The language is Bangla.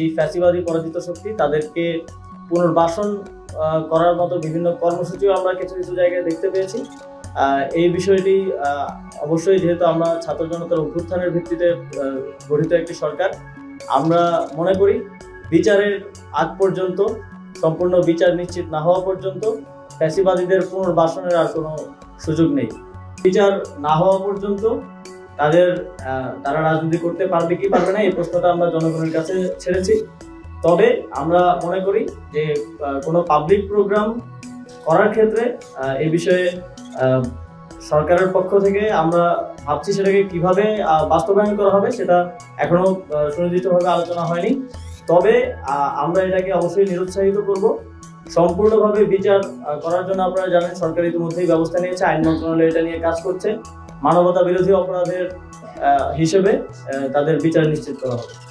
যেই ফ্যাসিবাদী পরাজিত শক্তি তাদেরকে পুনর্বাসন করার মতো বিভিন্ন কর্মসূচিও আমরা কিছু কিছু জায়গায় দেখতে পেয়েছি। এই বিষয়টি অবশ্যই, যেহেতু আমরা ছাত্র জনতার অভ্যুত্থানের ভিত্তিতে গঠিত একটি সরকার, আমরা মনে করি বিচারের আগ পর্যন্ত, সম্পূর্ণ বিচার নিশ্চিত না হওয়া পর্যন্ত ফ্যাসিবাদীদের পুনর্বাসনের আর কোনো সুযোগ নেই। বিচার না হওয়া পর্যন্ত তারা রাজনীতি করতে পারবে কি পারবে না এই প্রশ্নটা আমরা জনগণের কাছে ছেড়েছি। তবে আমরা মনে করি যে কোনো পাবলিক প্রোগ্রাম করার ক্ষেত্রে এই বিষয়ে সরকারের পক্ষ থেকে আমরা ভাবছি সেটাকে কিভাবে বাস্তবায়ন করা হবে সেটা এখনো সুনির্দিষ্টভাবে আলোচনা হয়নি। তবে আমরা এটাকে অবশ্যই নিরুৎসাহিত করব। সম্পূর্ণভাবে বিচার করার জন্য আপনারা জানেন সরকার ইতিমধ্যেই ব্যবস্থা নিয়েছে, আইন মন্ত্রণালয় এটা নিয়ে কাজ করছে। মানবতা বিরোধী অপরাধের হিসেবে তাদের বিচার নিশ্চিত করা হবে।